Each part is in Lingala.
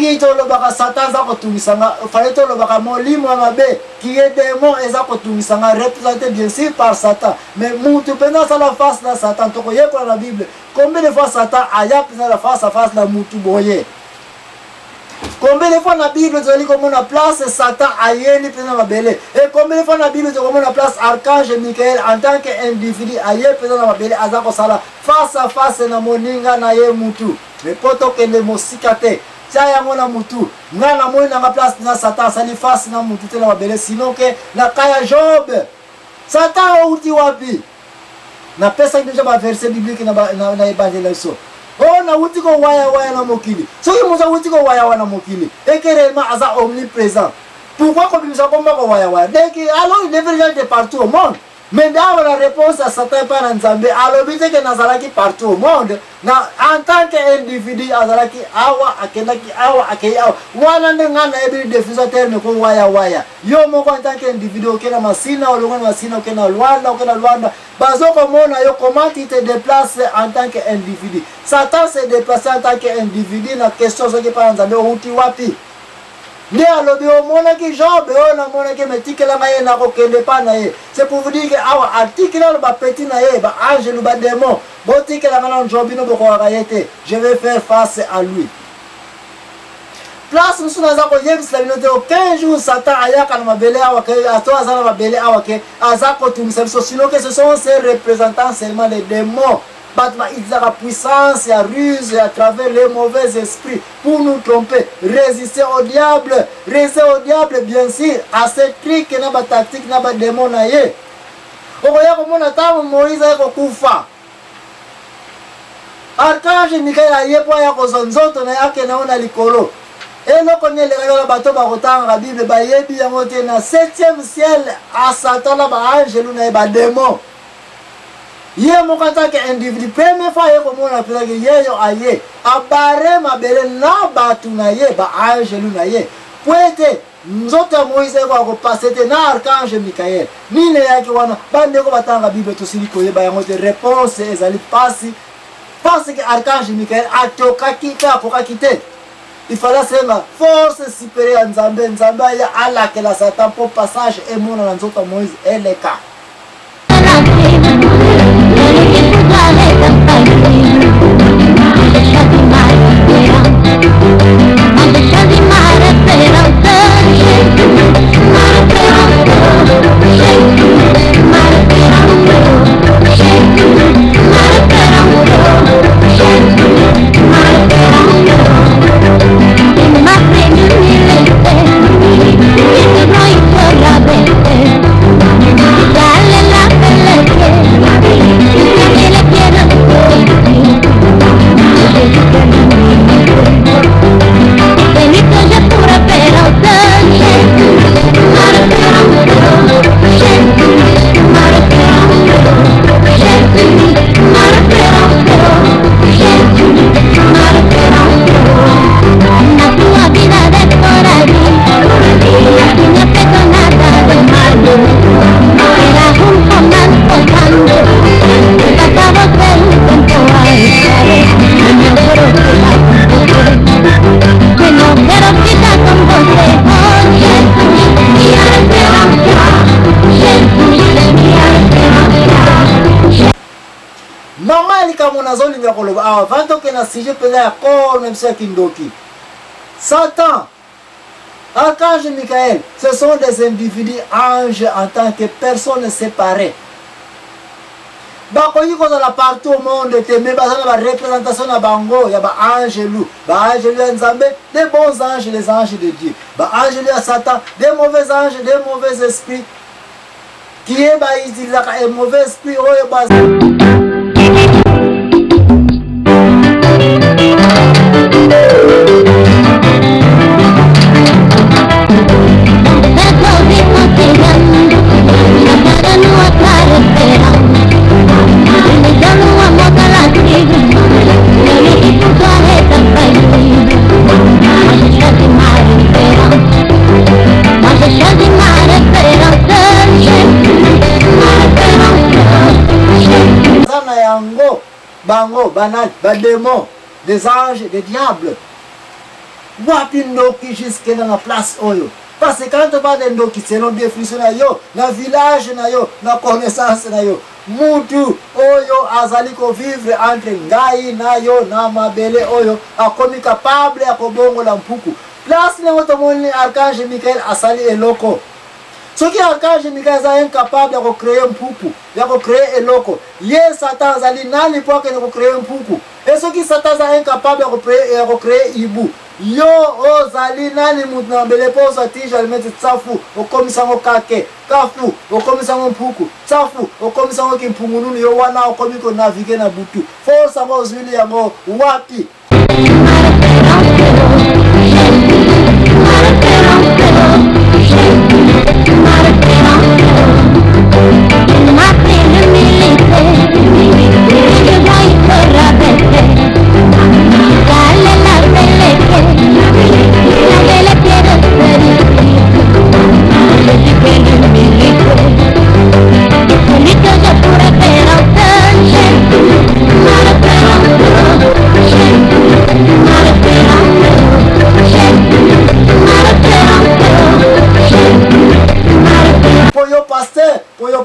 soki tolobaka Satan za kotungisanga fallait tolobaka molimo mabe qui est démon eza kotungisanga représenté bien sûr par Satan mais mutu pena ça la face na Satan to koye kwa la Bible combien de fois Satan aya pena la face à face na mutu boye combien de fois la Bible toli comme on a place Satan ayeli pena mabele et combien de fois la Bible comme on a place archange Michael en tant qu'individu ayeli pena mabele azako sala face à face na moninga na ye mutu mais poto kende mosikate tia yango na mutu nga na moi na place na Satan sali face na mutu te na mabele sinon que na kaya Job Satan outi wapi na pesa déjà ba verset biblique na évangile so oh na outi ko waya na mokili so ki muza outi ko waya na mokili et que réellement aza omniprésent pourquoi comme nous avons pas waya dès que alors il devrait être partout au monde. Mais dans la réponse à Satan par Nzambe, alors bien que Nazaraki partout au monde, en tant qu'individu, Nazaraki awa akenaki awa akeyawa, wana ngana ebi diffusateur me ko waya. Yo moko en tant qu'individu okena masina olonga masina okena Luanda, bazoko mona yo comment tu te déplaces en tant qu'individu. Satan se déplace en tant qu'individu na question soki par Nzambe outi wapi. Ne alobi omona ki Job na mona ki metikela ngaye na kokende pa na ye c'est pour vous dire que awa artikela ba petit na ye ba ange lu ba démon botikela ngana Job no boko akayete je vais faire face à lui place musuna za ko yebisa binote o 15 jours Satan ayaka na mabele awa ke ato azana mabele awa ke azako tumisa biso sinon que ce sont ces représentants seulement les démons. Ils ont la puissance et la ruse à travers les mauvais esprits pour nous tromper. Résister au diable bien sûr à ces trucs na ba tactique na ba démon na ye. Okoya ko mona tamu Moïse ko kufa. Archange Michael ayepo ya ko zonzoto na yake naona likolo. Eloko nyele la bato ba kotanga la Bible ba yebi yango te na 7e ciel à Satan la ba ange lu na ba démon. Ye mokata ke individu première fois ye komona pela ke ye yo aye abare mabele na batu na ye ba angelu na ye poete nzoto Moïse ko passer te na archange Michael nine yake wana bande ko batanga Bible to siliko ye ba yango te réponse ezali pasi parce que archange Michael atoka kita akoka kite il fallait sema force supérieure Nzambe ya ala ke la Satan pour passage et mona na nzoto Moïse eleka. Avant que na sujet peut être encore même ça Kindoki. Satan, archange Michael, ce sont des individus anges en tant que personnes séparées. Bakoyi ko dans la partout au monde mais bazana ba représentation na bango ya ba angelu Nzambe, des bons anges, les anges de Dieu. Ba angelu à Satan, des mauvais anges, des mauvais esprits. Qui est ba itilaka un mauvais esprit oyo ba bango, banal, des démons, des anges, des diables. wapi ndoki jusque dans la place oyo. Parce que quand on parle de ndoki, c'est une définition na yo, na village na yo, na connaissance na yo. Mutu oyo azali ko vivre entre ngai na yo na mabele oyo akomi capable ya kobongola mpuku. Place na otomoni archange Michael asali eloko. Ce qui archange Michael est incapable de créer un mpuku, de créer eloko. Yes, Satan azali nani pour que de créer un mpuku. Et ce qui Satan est incapable de créer ibu. Yo ozali nani mutu na mbele po sati jalmete tsafu okomisa ngo kake kafu okomisa ngo mpuku tsafu okomisa ngo kimpungununu yo wana okomiko navige na butu force ngo zwili yango wapi.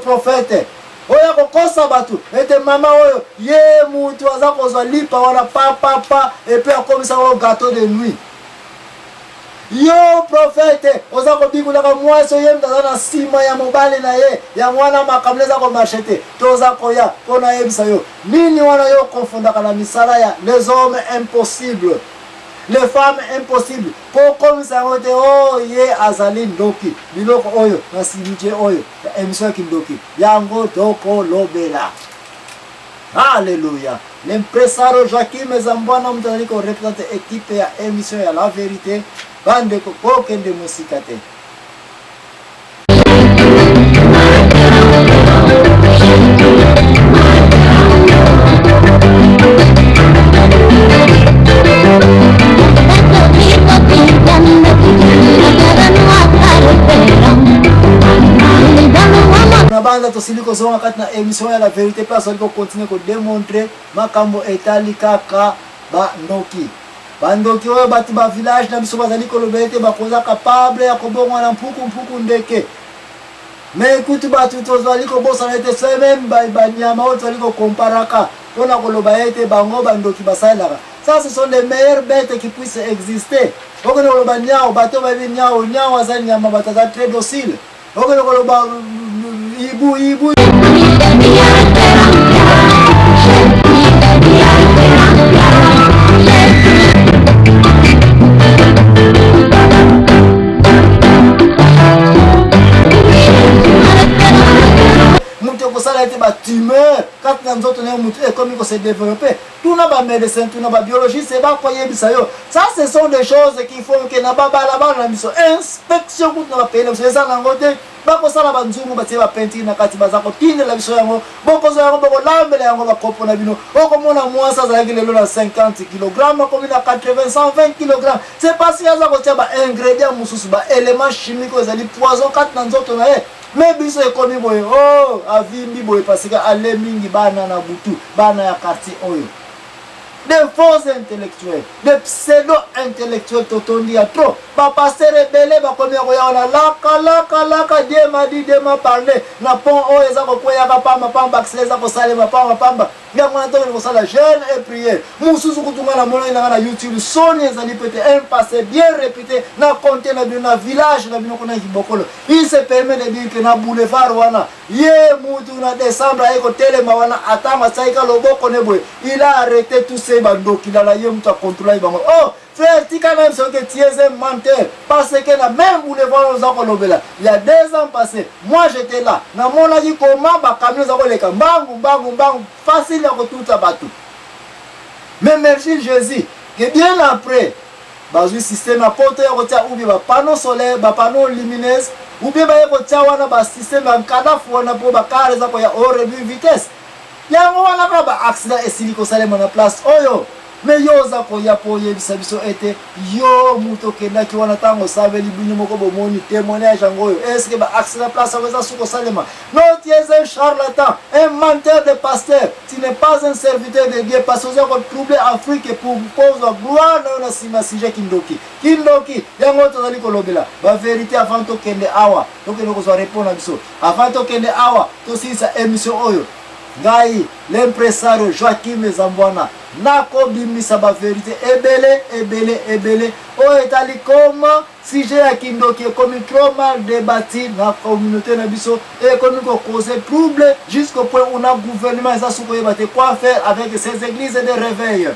Prophète oya kokosa batu ete mama oyo ye mutu aza kozwa lipa wana pa et puis akomisa o gâteau de nuit. Yo prophète oza kobingulaka mwasi oyo mtaza na sima ya mobali na ye ya mwana makamleza ko marchete toza koya pona yebisa yo nini wana yo confondaka na misala ya les hommes impossibles, les femmes impossibles. Pour comme ça on dit oh ye azali ndoki biloko oyo na simije oyo emission kindoki yango doko lobela. Alléluia. L'impresario Joachim Zambwana mtazali ko représenter équipe ya émission ya la vérité bande ko kokende musikate. Banda tosiliko zonga kati na émission ya la vérité place on continue ko démontrer makambo etali kaka ba ndoki. Bandoki oyo bati ba village na biso bazali ko lobete bakoza capable ya kobonga na mpuku ndeke. Mais écoute batu tozali ko bosa na ete se même ba nyama oyo tozali ko comparaka pona ko loba ete bango bandoki basalaka. Ça ce sont les meilleures bêtes qui puissent exister. Okono ko loba nyao bato ba bi nyao azali nyama bataza très docile. Okono ko loba ibu mutu kosala ete batumeur kati na nzoto na yo mutu ekomi kose développer tuna ba médecin tuna ba biologiste bakoyebisa yo. Ça ce sont des choses qui font que na babalabala na biso inspection kutu na bapele biso eza nango te bakosala banzungu batie bapentire na kati baza kotindela biso yango bokozwa yango bokolambela yango bakopo na bino okomona mwasi azalaki lelo na 50 kg akomi na 80-120 kg. C'est parce que aza kotia baingrédient mosusu baélément chimique oyo ezali poison kati na nzoto na ye. Mais biso ekomi boye oh avimbi boye parce que ale mingi bana na butu bana ya quartier oyo. Des faux intellectuels, des pseudo-intellectuels totondi à trop. Ba passer rebelle, ba komi koya na laka Dieu m'a dit, Dieu m'a parlé. Na pon o eza ko koya ka pamba pamba eza ko sale ma pamba. Ya mwana to ko sala jeûne et prière. Mususu kutunga na mona na YouTube Sony ezali pété un passé bien répété na compter na village na bino kona kibokolo. Il se permet de dire que na boulevard wana ye mutu na décembre ayeko telema wana atama saika loboko nebwe. Il a arrêté tous ces bandoki la ye mutu a contrôler bango. Oh frère, tika même ce que tu es un menteur. Parce que na même boulevard aux Akolobela, il y a 2 ans passés, moi j'étais là. Na mon a dit comment ba camion Zakoleka, bang, facile à tout à bateau. Mais merci Jésus, que bien après, bah le système à porter ou bien panneau solaire, panneau lumineux, ou bien ba système en cadavre wana pour ba car za ko ya au réduit vitesse. Ya wana ba accident et siliko sale na place oyo. mais yoza koya po yebisa biso ete yo muto kendaki wana tango saveli bino moko bomoni témoignage ngoyo est-ce que ba accès place à suko salema non tu es un charlatan, un menteur de pasteur, tu n'es pas un serviteur de Dieu parce que vous avez troublé Afrique pour cause de gloire na sima sije kindoki yango tozali kolobela ba vérité avant to kende awa donc nous ko répondre biso avant to kende awa to sisa émission oyo ngai l'impresario Joachim Zambwana nako bimisa ba vérité ebele o etali koma sujet ya kindoki comme trop mal débattu na communauté na biso et comme ko causer trouble jusqu'au point où on a gouvernement ça sous quoi faire avec ces églises de réveil.